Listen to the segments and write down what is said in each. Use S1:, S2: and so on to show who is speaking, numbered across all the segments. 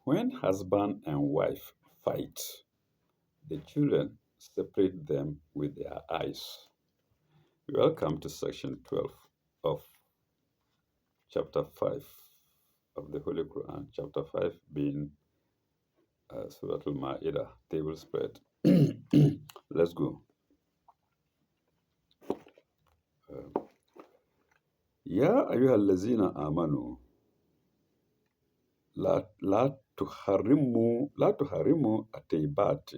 S1: When husband and wife fight, the children separate them with their eyes. Welcome to section 12 of chapter 5 of the Holy Quran. Chapter 5 being Surah Al Ma'idah, table spread. Let's go. يا أيها الذين آمنوا لا تحرموا الطيبات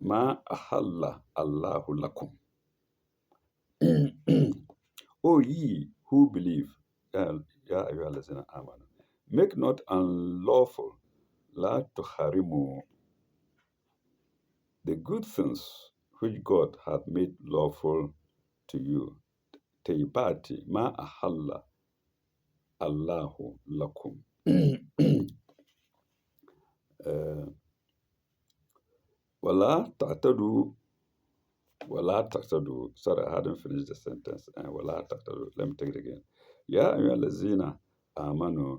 S1: ما أحل الله لكم. O ye who believe, يا أيها الذين آمنوا, make not unlawful لا تحرموا the good things which God hath made lawful to you. طيبات ما أحل الله لكم. ولا تعتدوا Sorry, I hadn't finished the sentence. ولا تعتدوا. Let me take it again. يا أيها الذين آمنوا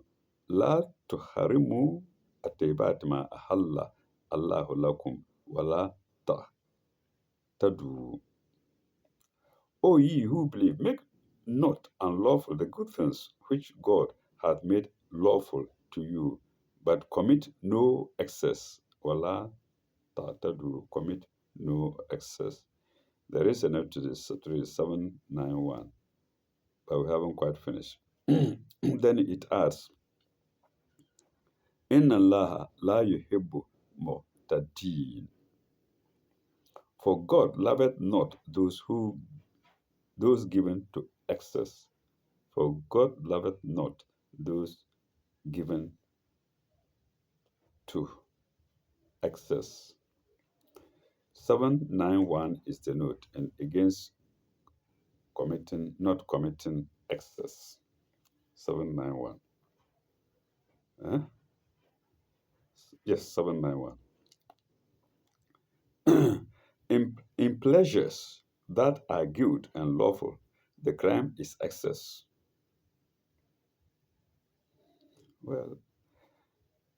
S1: لا تحرموا الطيبات ما أحل الله لكم ولا تعتدوا. O ye who believe, make not unlawful the good things which God hath made lawful to you, but commit no excess. ولا تعتدوا, commit no excess. There is a note to this, 791, but we haven't quite finished. Then it adds, إِنَّ اللَّهَ لَا يُحِبُّ مُعْتَدِينَ. For God loveth not those given to excess. For God loveth not those given to excess. 791 is the note, and against not committing excess. 791. Huh? Yes, 791. In pleasures that are good and lawful, the crime is excess. Well,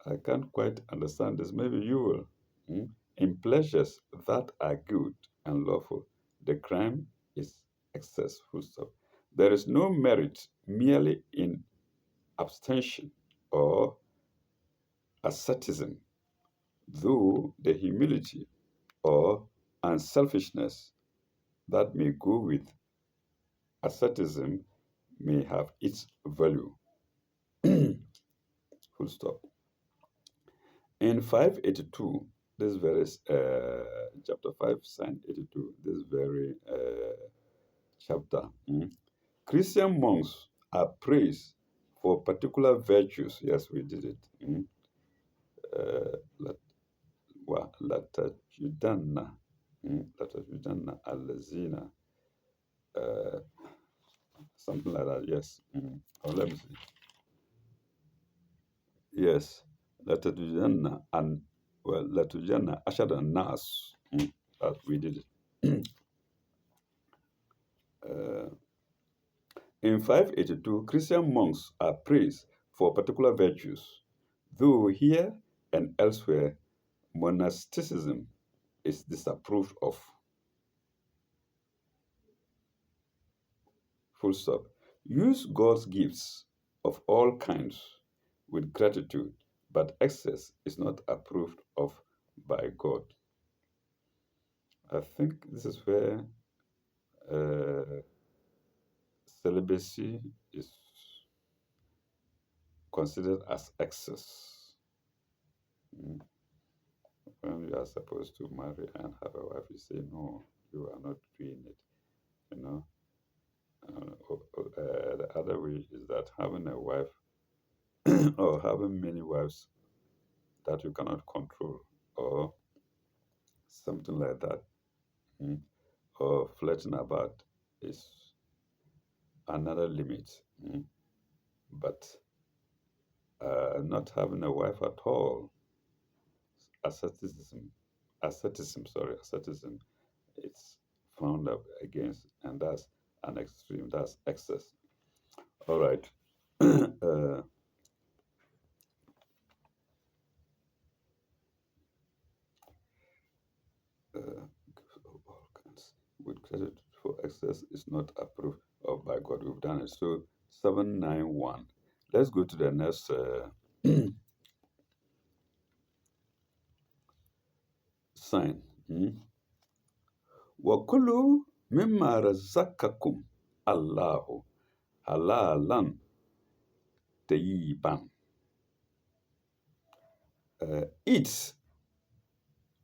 S1: I can't quite understand this. Maybe you will. In pleasures that are good and lawful, the crime is excess. Full stop. There is no merit merely in abstention or asceticism, though the humility or unselfishness that may go with asceticism may have its value. Full stop. In 582, this very chapter 5, sign 82, this very chapter, Christian monks are praised for particular virtues. Yes, we did it. لَتَجِدَنَّ الَّذِينَ something like that. Yes. Oh, let me see. Yes. لَتَجِدَنَّ أَشَدَ النَّاسِ. We did it. In 582, Christian monks are praised for particular virtues, though here and elsewhere monasticism is disapproved of. Full stop. Use God's gifts of all kinds with gratitude, but excess is not approved of by God. I think this is where celibacy is considered as excess. When you are supposed to marry and have a wife, you say, no, you are not doing it. The other way is that having a wife or having many wives that you cannot control or something like that, or flirting about is another limit. But not having a wife at all, asceticism, it's frowned up against, and that's an extreme, that's excess. All right. substitute for excess is not approved of by God. We've done it. So 791. Let's go to the next sign. وَكُلُوا مِمَّا رَزَقَكُمْ اللَّهُ حَلَالًا طَيِّبًا. Eat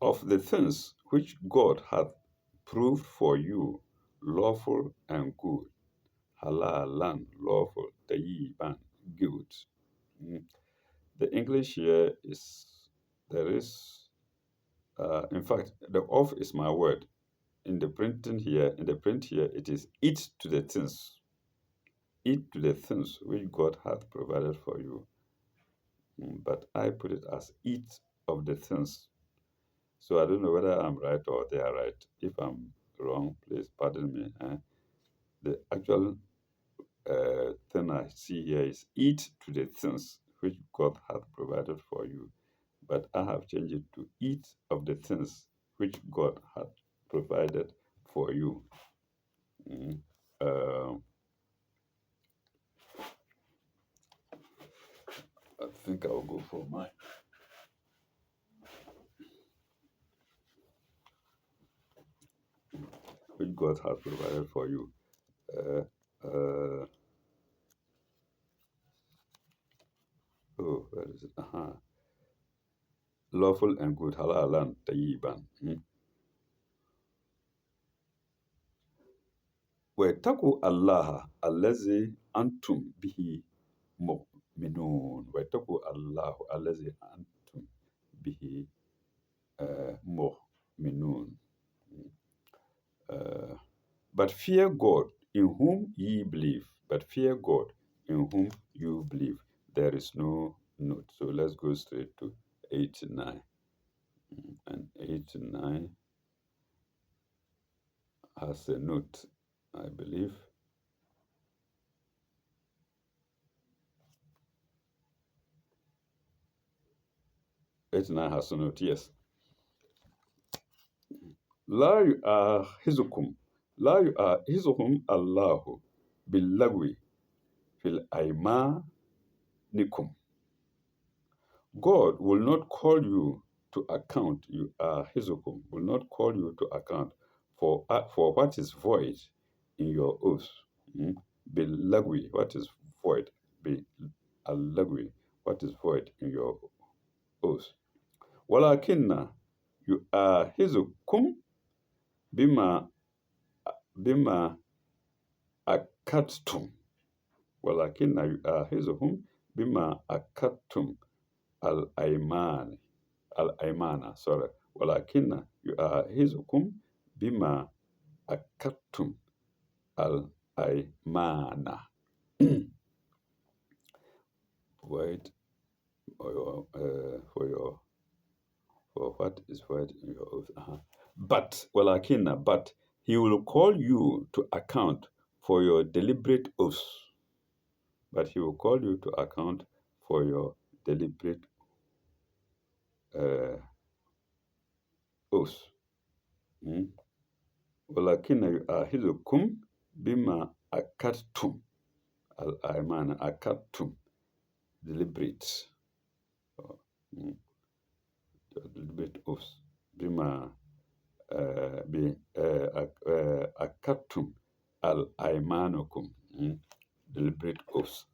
S1: of the things which God hath proved for you lawful and good. Halalan, lawful, tayyiban, good. Mm. The English here is, there is, in fact, the off is my word. In the print here, it is eat to the things. Eat to the things which God hath provided for you. But I put it as eat of the things. So I don't know whether I'm right or they are right. If I'm wrong, please pardon me. The actual thing I see here is eat to the things which God hath provided for you. But I have changed it to eat of the things which God hath provided for you. Mm. Uh, I think I'll go for mine. Which God hath provided for you. Uh, uh, where is it? Lawful and good. Halalan tayyiban. واتقوا الله الذي أنتم به مؤمنون. واتقوا الله الذي أنتم به مؤمنون. But fear God in whom ye believe. But fear God in whom you believe. There is no note. So let's go straight to 89. And 89 has a note, I believe. Eight-nine has a note, yes. لا يؤاخذكم لا يؤاخذهم الله باللغو في أيمانكم. God will not call you to account. You are Hizukum will not call you to account for what is void in your oath. Bilagwi, what is void? Be alagwi, what is void in your oath? Walakinna you are Hizukum bima akattum. Walakinna you are Hizukum bima akattum al-ayman. Al-aymana, sorry. Walakinna yu'ahizukum bima akattum al-aymana. Wait for what is right in your oath. But walakinna, but he will call you to account for your deliberate oaths. But he will call you to account for your deliberate oaths. Walakinna yu'ahizukum bima akattum al-ayman. Akattum, deliberate. Deliberate oaths. Bima akattum al-aymanukum. Deliberate oaths.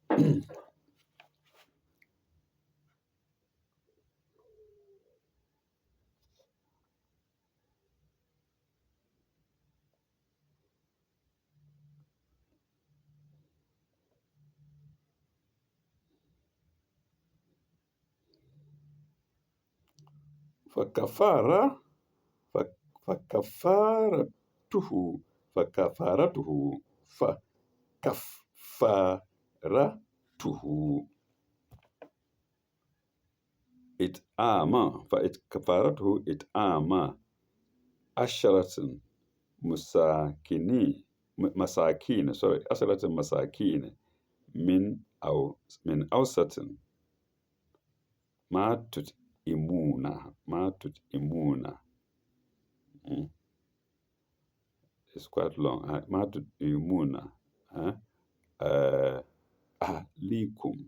S1: فكفارة فكفارته فكفارته فكفارته فكفارته إطعام عشرة مساكين عشرة مساكين من أوسط ما تطعمون It's quite long. Ma tuhimuna. Uh, Alikum.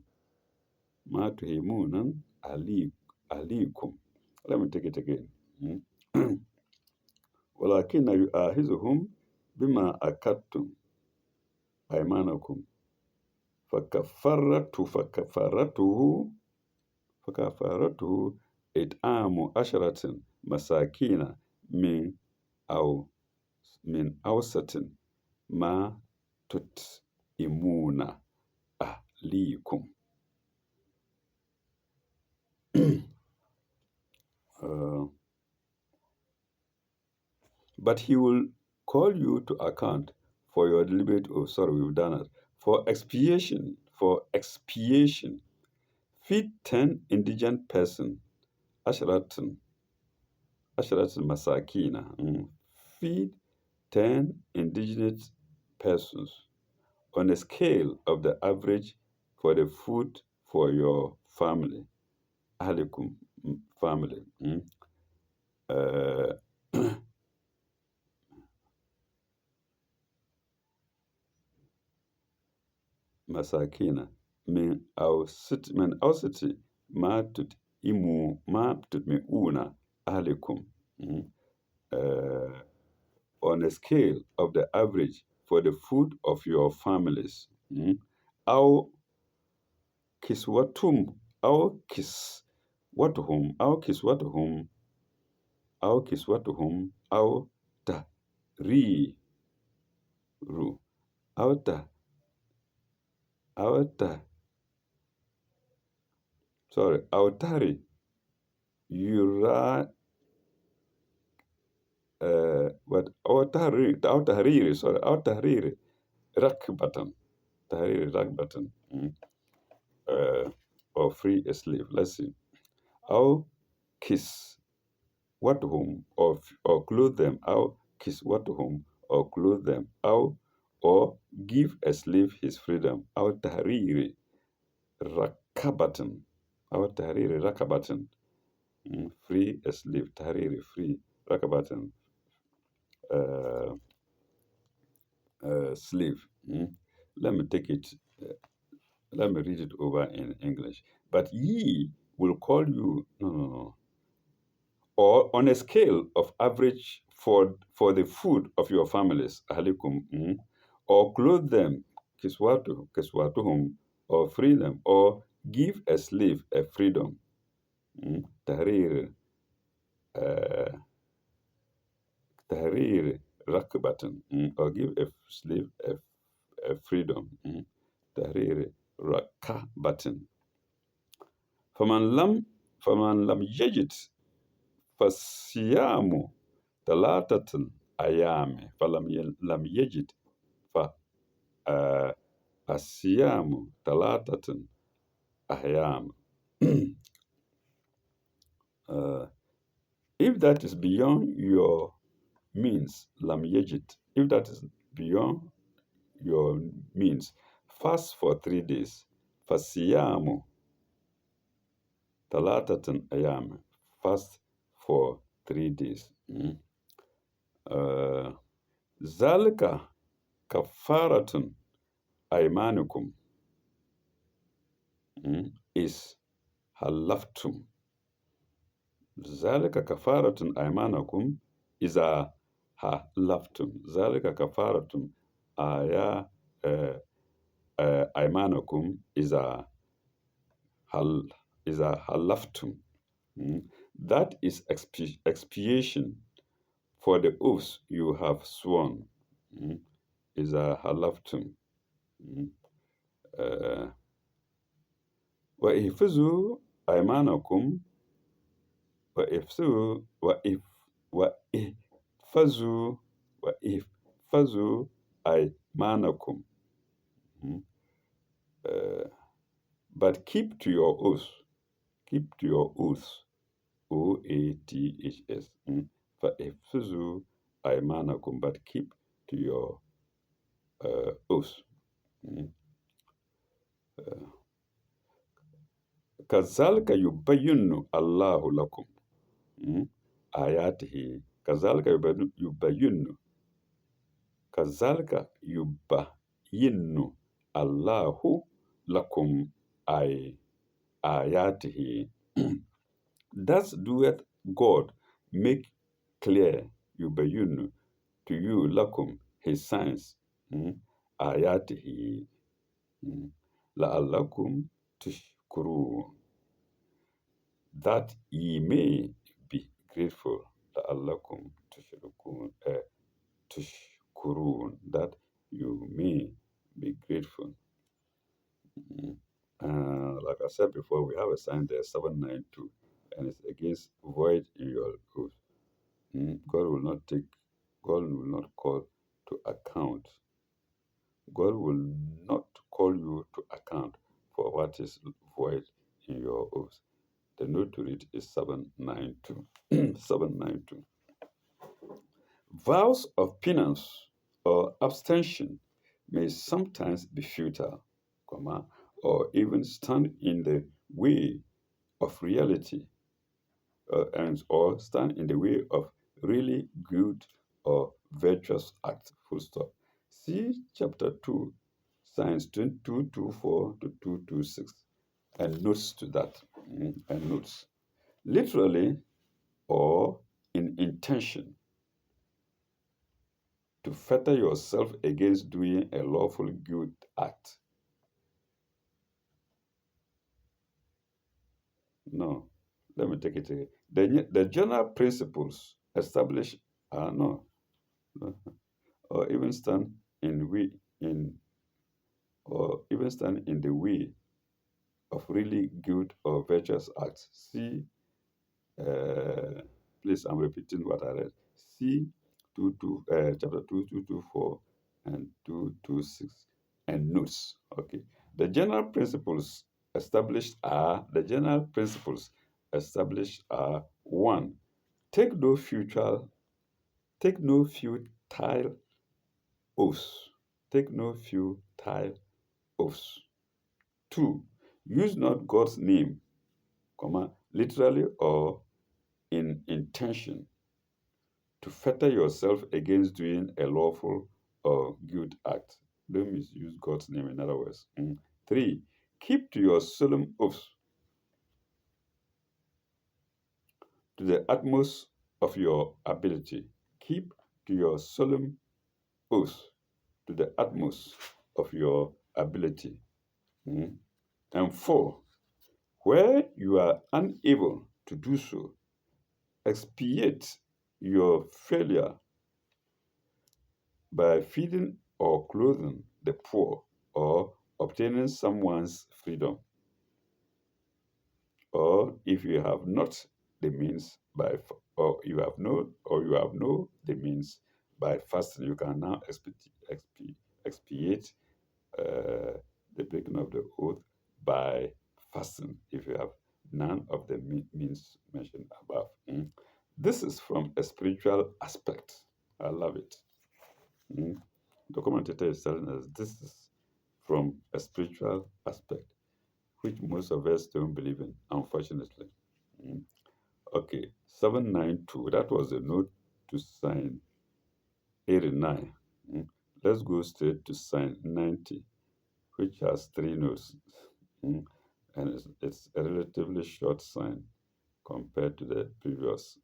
S1: Ma tuhimuna alikum. Let me take it again. ولكن يؤاخذهم بما أكدتم أيمانكم فكفرته إطعام عشرة مساكين من أو من أوسط ما تطعمون أهليكم. uh, but he will call you to account for your deliberate, oh sorry, we've done it, for expiation. Feed 10 indigent persons, Ashratan Masakina. Feed 10 indigent persons on a scale of the average for the food for your family. Ahlikum, family. Uh, Masakina. Min ausiti ma tut me una ahlikum. Uh, on a scale of the average for the food of your families. Au kiswatum, au kiswatuhum, au kiswatuhum, au kiswatuhum, au tahriru, au ta, au ta, sorry, au tari, yura, au tahriri, sorry, au tahriri, rakbatan, uh, or free a slave. Let's see. Au kiswatuhum, or clothe them. Au kiswatuhum, or clothe them. Or give a slave his freedom. Au tahriri rakabatin. Au tahriri rakabatin. Free a slave. Tahriri, free. Rakabatin, uh, slave. Let me take it. Let me read it over in English. But ye will call you, no. Or on a scale of average for the food of your families, ahlikum, or clothe them, kiswatuhum, or free them, or give a slave a freedom, tahrir, uh, tahrir rakbatan, or give a slave a freedom, tahrir rakbatan. فمن لم يجد فصيام ثلاثة أيام لم يجد فالصيام ثلاثة أيام. If that is beyond your means, lam yejit. If that is beyond your means, fast for 3 days. Fasiyamu talatatan ayam. Fast for 3 days. Zalika kafaratun aymanukum is halaftum. Zalika kafaratun aymanakum iza halaftum. Zalika kafaratun aymanakum iza halaftum. That is expiation for the oaths you have sworn. Iza halaftum. Wa ihfizu aymanakum وَإِحْفَظُوا أَيْمَانَكُمْ. But keep to your oath. Keep to your oath. OATHS. فَإِحْفَظُوا أَيْمَانَكُمْ. But keep to your oath. كَذَلِكَ يُبَيِّنُ اللَّهُ لَكُمْ آيَاتِهِ. كَذَلِكَ يُبَيِّنُ كذلك يبين الله لكم آي آياته. Thus doeth God make clear يبين to you لكم his signs, آياته, لعلكم تشكرون, that ye may be grateful. لعلكم تشركون, تشكرون, that you may be grateful. Like I said before, we have a sign there, 792, and it's against void in your oath. God will not take, God will not call to account. God will not call you to account for what is void in your oath. The note to read is 792. 792. Vows of penance or abstention may sometimes be futile, or even stand in the way of reality, or stand in the way of really good or virtuous acts. Full stop. See chapter 2, signs 224 to 226, and notes to that, and notes. Literally or in intention, to fetter yourself against doing a lawful good act. No, let me take it again. The general principles established are no, or even stand in we in or even stand in the way of really good or virtuous acts. See, please, I'm repeating what I read. See chapter 2224 and 226 and notes. Okay. The general principles established are one, take no futile take no futile oaths. Take no futile oaths. Two, use not God's name, literally or in intention, to fetter yourself against doing a lawful or good act. Don't misuse God's name, in other words. Three, keep to your solemn oaths to the utmost of your ability. Keep to your solemn oaths to the utmost of your ability. And four, where you are unable to do so, expiate your failure by feeding or clothing the poor, or obtaining someone's freedom, or if you have not the means or you have no the means, by fasting. You can now expiate the breaking of the oath by fasting if you have none of the means mentioned above. This is from a spiritual aspect. I love it. The commentator is telling us this is from a spiritual aspect, which most of us don't believe in, unfortunately. Okay, 792, that was a note to sign 89. Let's go straight to sign 90, which has three notes. And it's a relatively short sign compared to the previous,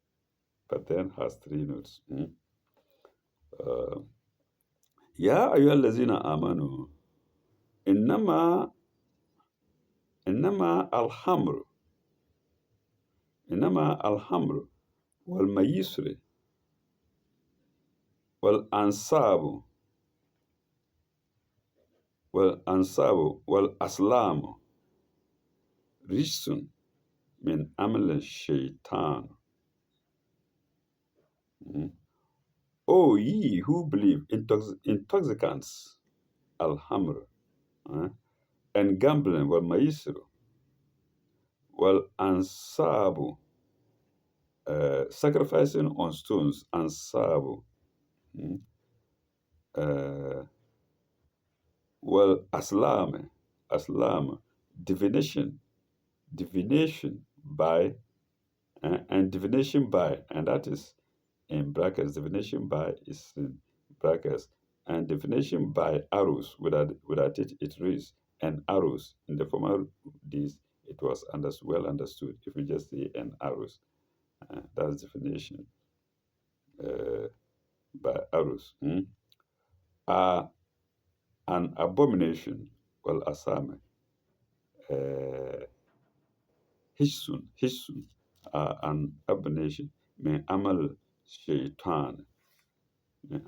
S1: but then has three notes. يا أيها الذين آمنوا إنما إنما الخمر إنما الخمر والميسر والأنصاب والأسلام رجس من عمل الشيطان. O ye who believe, intoxicants, al-hamr, and gambling, wal-maisir, wal-ansabu, sacrificing on stones, ansabu, wal-aslam, divination by, and divination by, and that is in brackets, divination by is in brackets, And definition by arrows, without it reads, and arrows. In the former days, it was well understood. If you just say and arrows, that's definition uh, by arrows. Are an abomination, well, asame, uh, hishsun, an abomination, min amal shaitan, an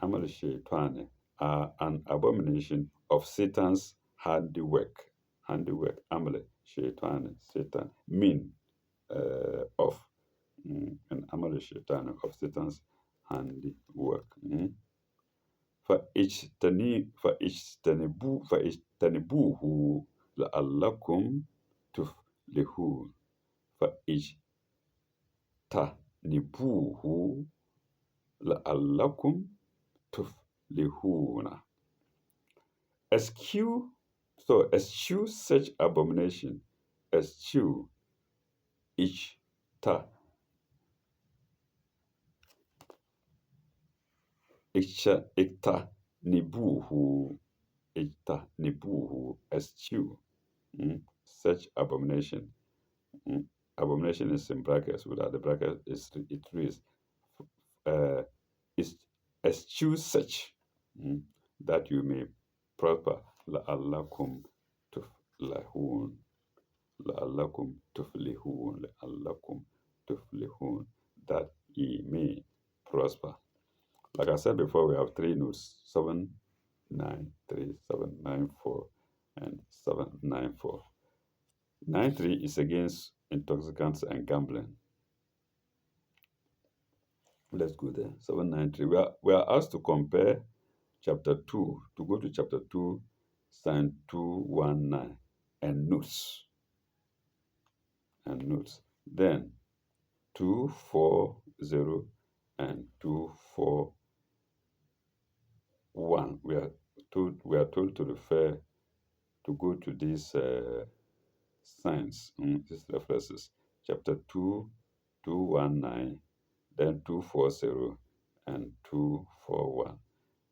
S1: abomination of Satan's handiwork. Handiwork, amal shaitan, Satan, mean of, an amal shaitan of Satan's handiwork. فاجتنبوه لعلكم تفلحون فاجتنبوه لعلكم تفلحون. Eschew, so eschew such abomination. Eschew each ta ikta nibuhu, eschew, such abomination. Abomination is in brackets. Without the bracket, it reads, uh, is eschew such, that you may prosper. La'allakum tuflihun. La'allakum tuflihun. La'allakum tuflihun. That ye may prosper. Like I said before, we have three notes: 793, 794, and 794. 93 is against intoxicants and gambling. Let's go there. 793. We are asked to compare chapter 2, to go to chapter 2, sign 219, and notes. Then 240 and 241. We are told to refer, to go to these signs, these references. Chapter 2, 219, then 240 and 241.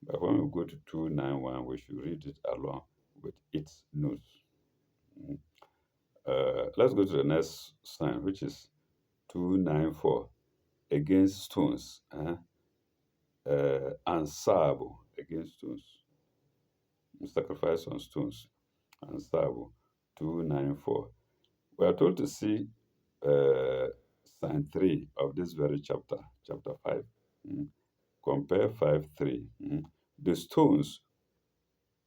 S1: But when we go to 291, we should read it along with its notes. Let's go to the next sign, which is 294, against stones. Ansabo, against stones. Sacrifice on stones. Ansabo, 294. We are told to see sign 3 of this very chapter, chapter 5. Compare 5:3. The stones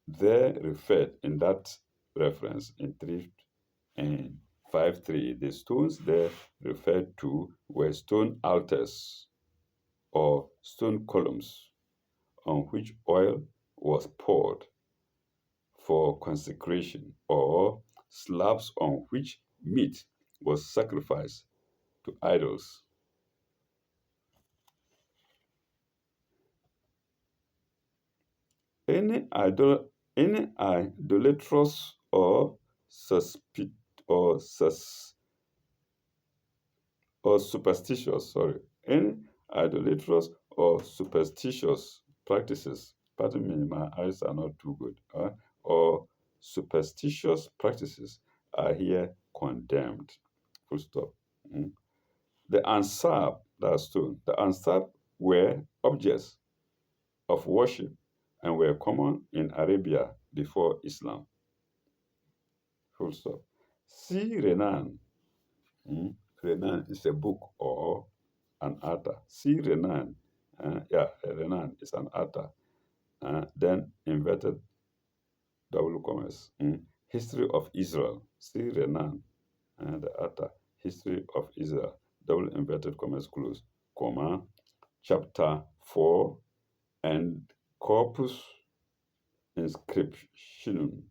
S1: there referred in that reference in 3 and 5:3, the stones there referred to were stone altars or stone columns on which oil was poured for consecration, or slabs on which meat was sacrificed to idols. Any idolatrous or suspect or superstitious, any idolatrous or superstitious practices, pardon me, my eyes are not too good, or superstitious practices are here condemned. Full stop. The ansab, that's stone, the ansab were objects of worship and were common in Arabia before Islam. Full stop. See Renan. Renan is a book or an author. See Renan. Renan is an author. Then inverted double commas. History of Israel. See Renan, the author. History of Israel. Double inverted commas close. Comma. Chapter 4 and Corpus Inscriptionum.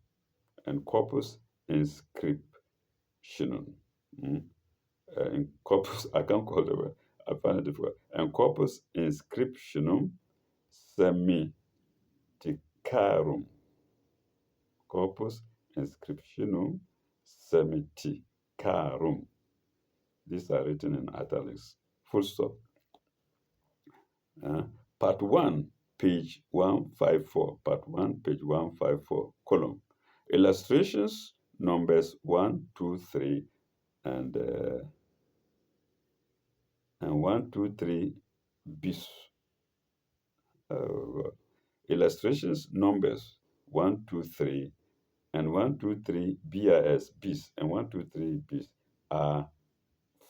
S1: And Corpus Inscriptionum. In Corpus, I can't call the word, I find it difficult. And Corpus Inscriptionum Semiticarum. Corpus Inscriptionum Semiticarum. These are written in italics. Full stop. Part 1 page 154, part 1, page 154, column. Illustrations, numbers 1, 2, 3, and 1, 2, 3, bis. Uh, illustrations, numbers 1, 2, 3, and 1, 2, 3, bis, and 1, 2, 3, bis are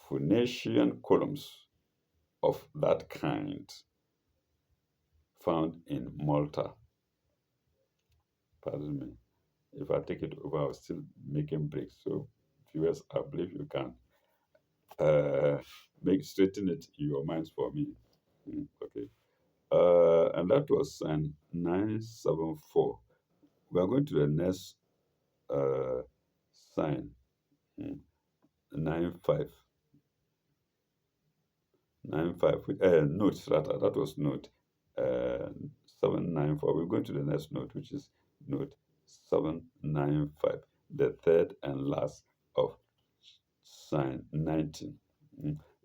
S1: Phoenician columns of that kind found in Malta. Pardon me. If I take it over, I'll still making breaks. So, viewers, I believe you can make straighten it in your minds for me. Okay. And that was sign 974. We are going to the next sign, 95. 95, note rather, that was note 794. We're going to the next note, which is note 795, the third and last of sign 19.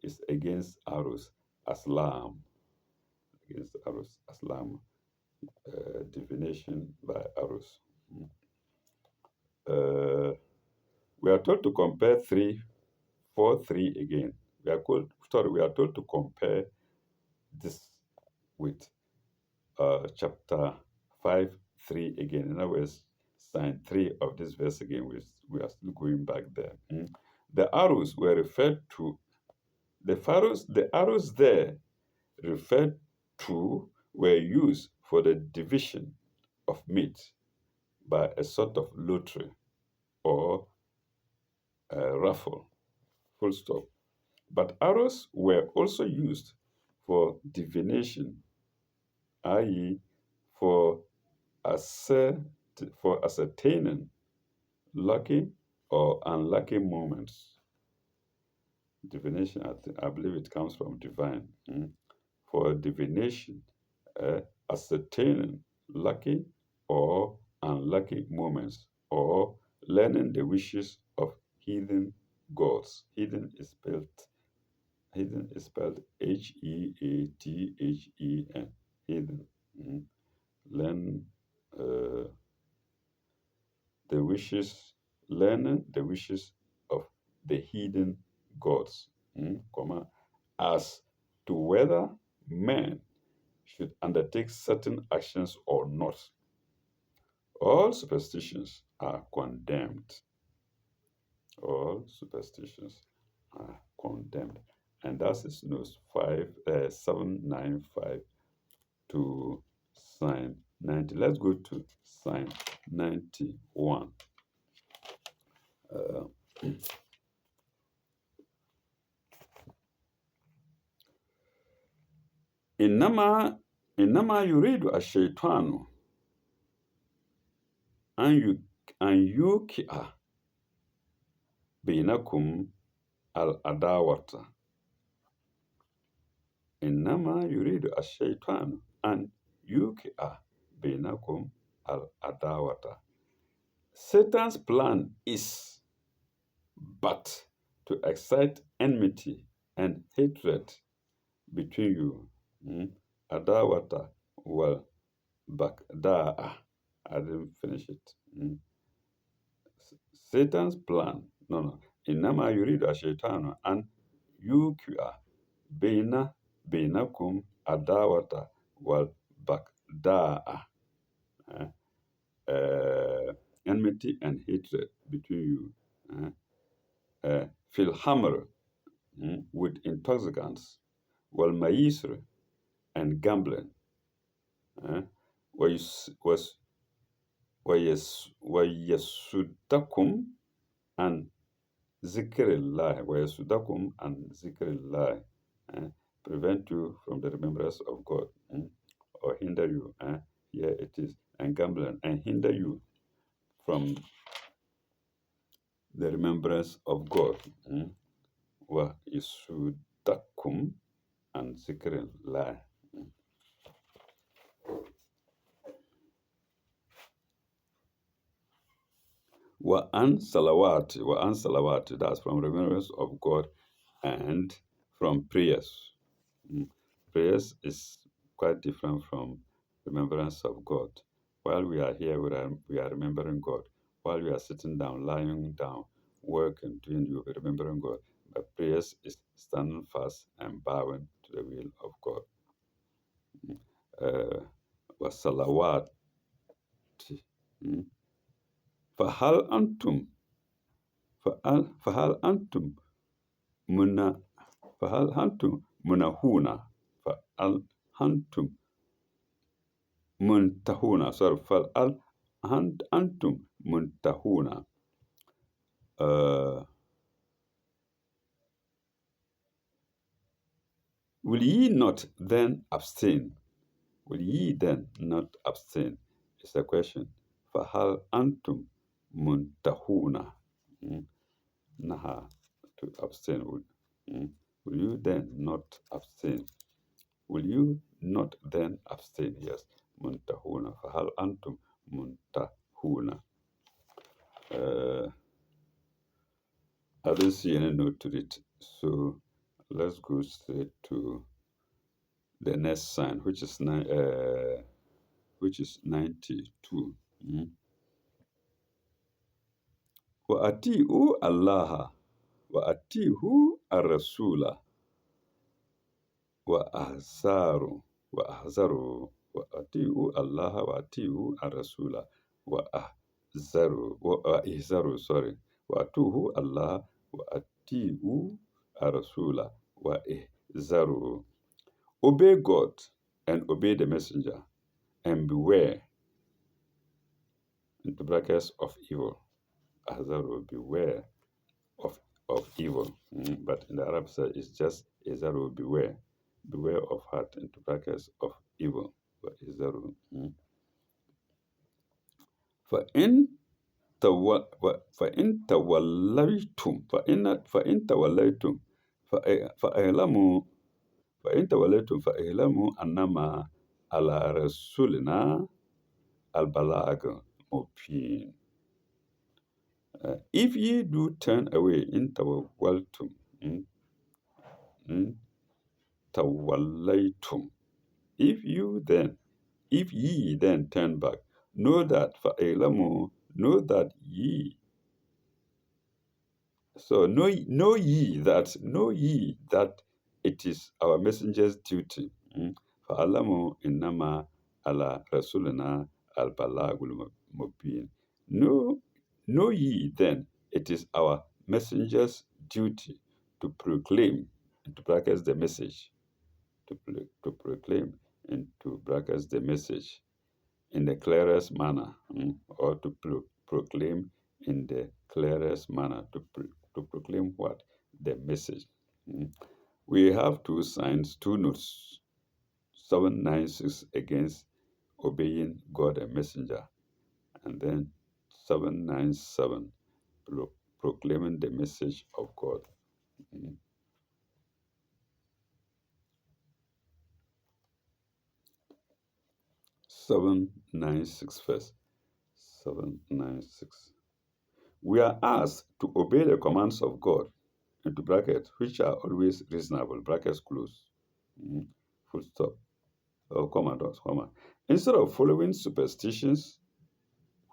S1: Is against arrows, aslam, against arrows, aslam, divination by arrows. We are told to compare 3, 4, 3 again. We are told to compare this with chapter 5, 3 again. In other words, sign 3 of this verse again. We are still going back there. The arrows were referred to, the arrows there referred to were used for the division of meat by a sort of lottery or a raffle, full stop. But arrows were also used for divination, i.e., for for ascertaining lucky or unlucky moments. Divination, I believe it comes from divine. For divination, ascertaining lucky or unlucky moments, or learning the wishes of heathen gods. Heathen is spelled Heathen. Heathen. Learn uh, the wishes, learning the wishes of the heathen gods, as to whether men should undertake certain actions or not. All superstitions are condemned. All superstitions are condemned. And that is notes 795 to sign 90. Let's go to sign 91. Uh, إنما يريد الشيطان أن يوقع بينكم العداوة. إنما يريد الشيطان أن يوقع بينكم العداوة. Satan's plan is but to excite enmity and hatred between you. Adawata wal bakda'a. I didn't finish it. Satan's plan, no. Innama yuridu ashaitanu an yukia bainakum adawata wal bakda'a. Enmity and hatred between you. Fil hamr, with intoxicants, wal maisr, and gambling. وَيَسُدَّكُمْ عَنْ ذِكْرِ اللَّهِ وَيَسُدَّكُمْ عَنْ ذِكْرِ اللَّهِ, prevent you from the remembrance of God, or hinder you, here it is, and gambling, and hinder you from the remembrance of God. وَيَسُدَّكُمْ عَنْ ذِكْرِ اللَّهِ. Wa'an salawat, that's from remembrance of God and from prayers. Prayers is quite different from remembrance of God. While we are here, we are remembering God. While we are sitting down, lying down, working, doing, you will be remembering God. But prayers is standing fast and bowing to the will of God. Uh, wasalawat. فهل أنتم فهل أنتم منا فهل أنتم منهون فهل أنتم منتهون sorry فهل أنتم منتهون uh, will ye not then abstain? Will ye then not abstain? It's a question. فهل أنتم منتهون Naha, to abstain. Will you then not abstain? Will you not then abstain? Yes. Muntahuna. Fahal antum muntahuna. Uh, I don't see any note to it. So let's go straight to the next sign, which is 92. Wa atiu Allah wa atiu ar-rasula وأحذروا وأحذروا وأطيعوا الله وأطيعوا الرسول وأحذروا sorry وأطيعوا الله وأطيعوا الرسول وأحذروا. Obey God and obey the messenger and beware into brackets of evil. أحذروا, beware of evil. But in the Arab side, it's just Izaru, beware. Beware of heart, into brackets, of evil. Izaru. فإن تول- فإن توليتم فإن توليتم فاعلموا فإن توليتم فاعلموا أنما على رسولنا البلاغ مبين. If ye do turn away in tawaltum, tawallaytum. If ye then turn back, know that fa'elamu, know ye that it is our messenger's duty. Fa'alamu innama ala rasulina al balagul mubin. Know ye then it is our messenger's duty to proclaim, into brackets, the message, to proclaim, into brackets, the message in the clearest manner, or to proclaim in the clearest manner, to proclaim what? The message. We have two signs, two notes, 796 against obeying God and messenger, and then 797 proclaiming the message of God. 796 first. 796. We are asked to obey the commands of God, into brackets, which are always reasonable, brackets close, full stop, or comma, dot, comma. Instead of following superstitions,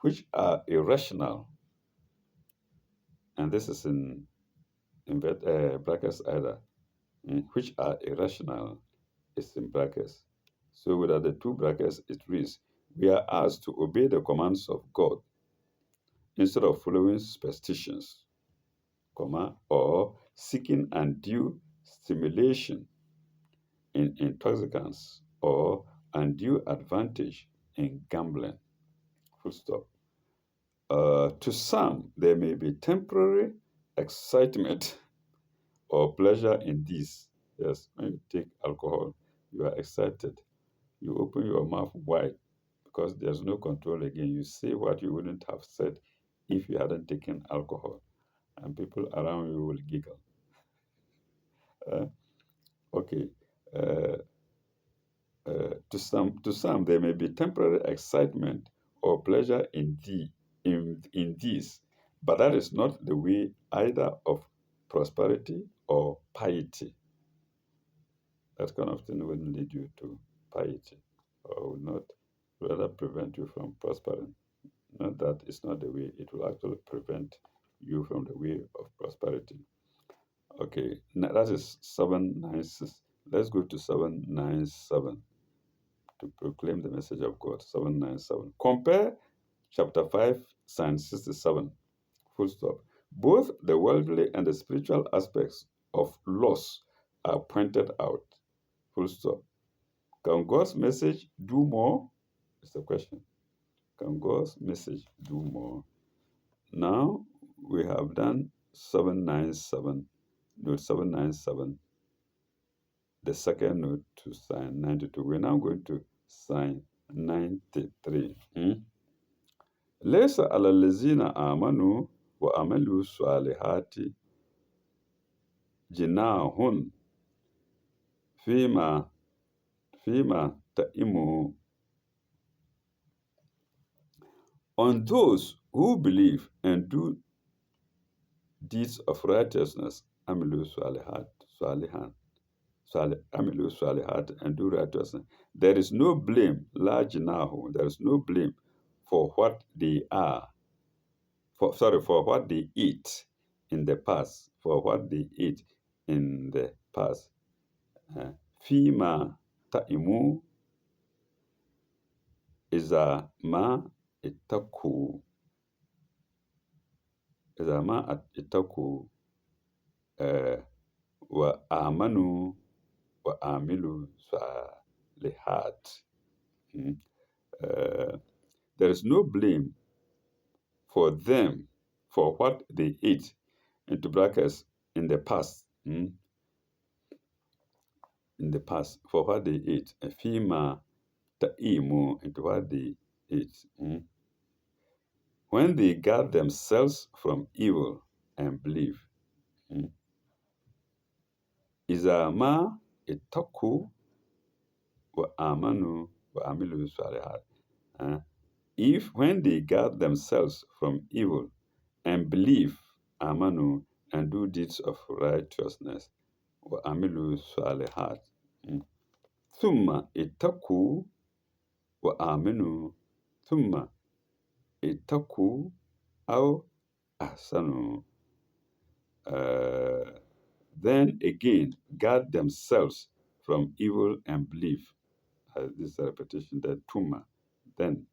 S1: which are irrational, and this is in brackets either, which are irrational, is in brackets. So without the two brackets, it reads, we are asked to obey the commands of God instead of following superstitions, comma, or seeking undue stimulation in intoxicants or undue advantage in gambling. Full stop. To some, there may be temporary excitement or pleasure in this. Yes, when you take alcohol, you are excited. You open your mouth wide because there's no control again. You say what you wouldn't have said if you hadn't taken alcohol, and people around you will giggle. Okay. Uh, to some, there may be temporary excitement or pleasure in these, but that is not the way either of prosperity or piety. That kind of thing wouldn't lead you to piety, or will not rather prevent you from prospering. Not that it's not the way, it will actually prevent you from the way of prosperity. Okay, now that is 796. Let's go to 797 to proclaim the message of God. 797. Compare chapter 5, Psalm 67. Full stop. Both the worldly and the spiritual aspects of loss are pointed out. Full stop. Can God's message do more? It's the question. Can God's message do more? Now we have done 797, note 797, the second note to Psalm 92. We're now going to Psalm 93. ليس على الذين آمنوا وعملوا الصالحات جناح فيما تئموا. On those who believe and do deeds of righteousness, عملوا صالحات and do righteousness. There is no blame, large now. There is no blame for what they are, for what they eat in the past, for what they eat in the past. Fima ta'imu iza ma itaku wa amanu wa amilu salihat. There is no blame for them for what they ate, into brackets, in the past. In the past, for what they ate. Fima ta'imu, into what they ate. When they guard themselves from evil and believe. Iza ma itaku wa amanu wa amilu salihat. If when they guard themselves from evil and believe, amanu, and do deeds of righteousness, wa amilu salihat, thumma itaku wa aminu, thumma itaku aw ahsanu, then again guard themselves from evil and believe. This is a repetition, that thumma, then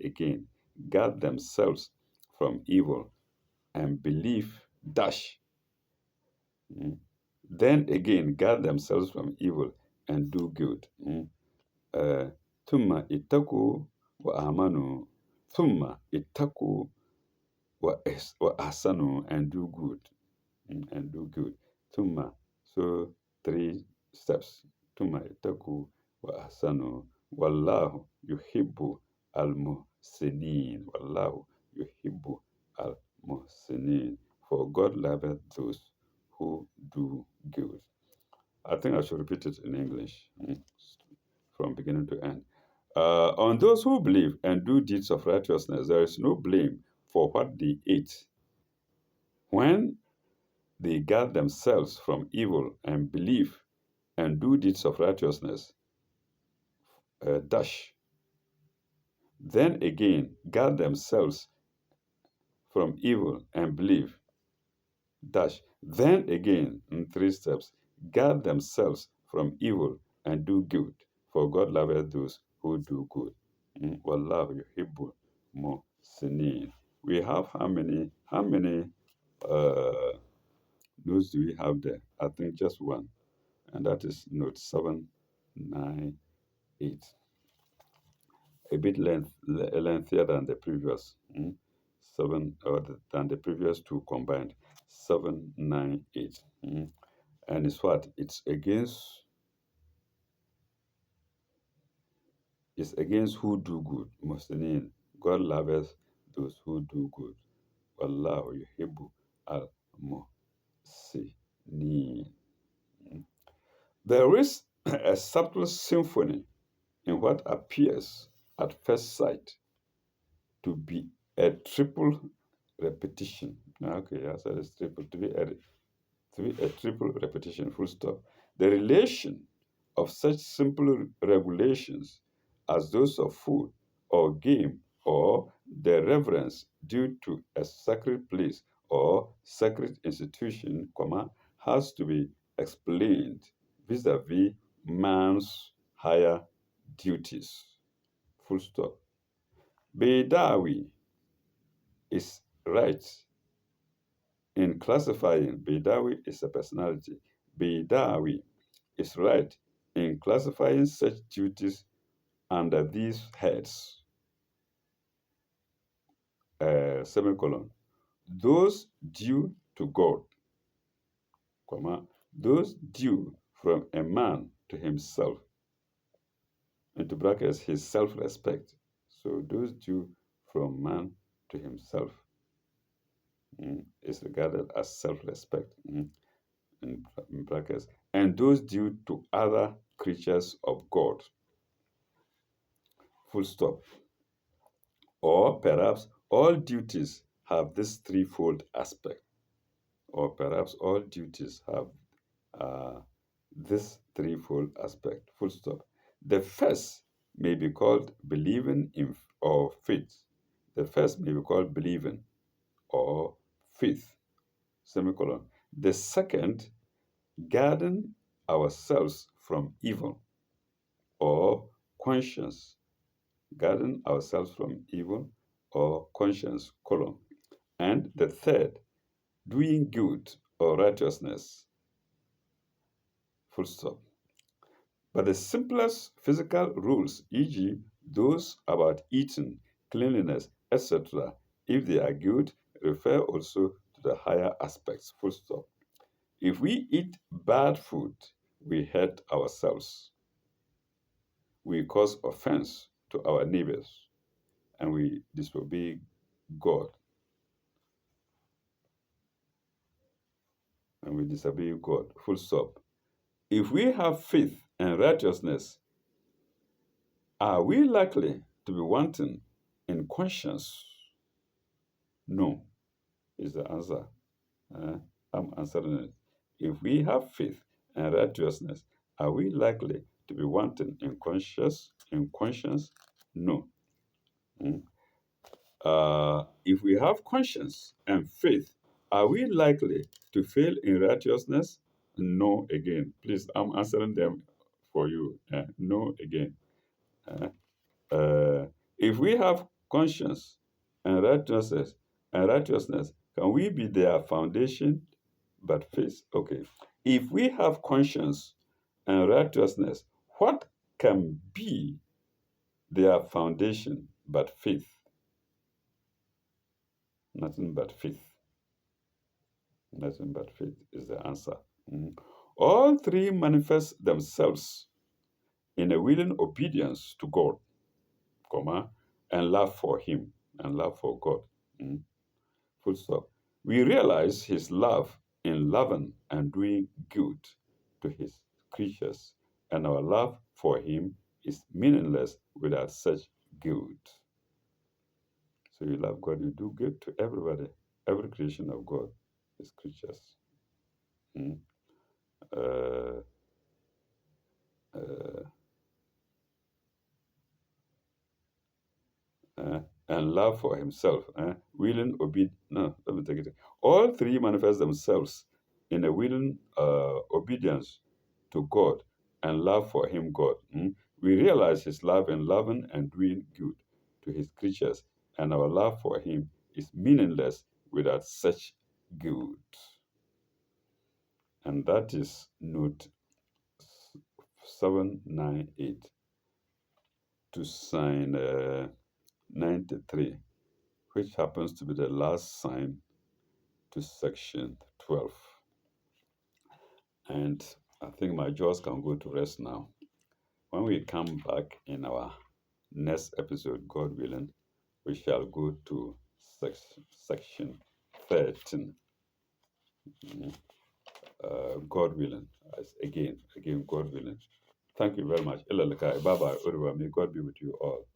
S1: again guard themselves from evil and believe dash. Then again guard themselves from evil and do good. Thumma ittaku wa amanu, thumma ittaku wa ahsanu, and do good. And do good. Thumma, so 3 steps. Thumma ittaku wa ahsanu, wallahu yuhibbu al-muhsinin. Wallahu yuhibbu al-muhsinin. For God loveth those who do good. I think I should repeat it in English, from beginning to end. On those who believe and do deeds of righteousness, there is no blame for what they ate. When they guard themselves from evil and believe and do deeds of righteousness, dash. Then again, guard themselves from evil and believe, dash. Then again, in 3 steps, guard themselves from evil and do good, for God loveth those who do good. Wallahu yuhibbul muhsinin. We have how many notes do we have there? I think just one, and that is note 798. A bit lengthier than the previous than the previous 2 combined. 798. And it's what? It's against who do good. Muhsinin. God loves those who do good. Wallahu yuhibbu al-muhsinin. There is a subtle symphony in what appears at first sight to be a triple repetition. Okay, I said it's triple, to be a triple repetition, full stop. The relation of such simple regulations as those of food or game, or the reverence due to a sacred place or sacred institution, has to be explained vis-a-vis man's higher duties. Full stop. Beidawi is right in classifying. Beidawi is a personality. Beidawi is right in classifying such duties under these heads. Semicolon. Those due to God, those due from a man to himself, into brackets, his self-respect. So those due from man to himself is regarded as self-respect in brackets, and those due to other creatures of God. Full stop. Or perhaps all duties have this threefold aspect. Or perhaps all duties have uh, this threefold aspect. Full stop. The first may be called believing in or faith. The first may be called believing or faith. Semicolon. The second, guarding ourselves from evil or conscience. Guarding ourselves from evil or conscience, colon. And the third, doing good or righteousness, full stop. But the simplest physical rules, e.g., those about eating, cleanliness, etc., if they are good, refer also to the higher aspects, full stop. If we eat bad food, we hurt ourselves. We cause offense to our neighbors, and we disobey God. And we disobey God, full stop. If we have faith and righteousness, are we likely to be wanting in conscience? No, is the answer. I'm answering it. If we have faith and righteousness, are we likely to be wanting in conscience? In conscience? No. Mm. If we have conscience and faith, are we likely to fail in righteousness? No again. Please, I'm answering them for you. No again. Uh, uh, if we have conscience and righteousness, can we be their foundation but faith? Okay. If we have conscience and righteousness, what can be their foundation but faith? Nothing but faith. Nothing but faith is the answer. All three manifest themselves in a willing obedience to God, and love for Him and love for God. Full stop. We realize His love in loving and doing good to His creatures, and our love for Him is meaningless without such good. So you love God, you do good to everybody, every creation of God, His creatures. Mm. Uh, uh, uh, and love for himself, willing obedience. No, let me take it. All three manifest themselves in a willing obedience to God and love for Him, God. We realize His love in loving and doing good to His creatures, and our love for Him is meaningless without such good. And that is note 798 to sign 93, which happens to be the last sign to section 12. And I think my jaws can go to rest now. When we come back in our next episode, God willing, we shall go to section 13. God willing. Again, God willing. Thank you very much. Bye bye. May God be with you all.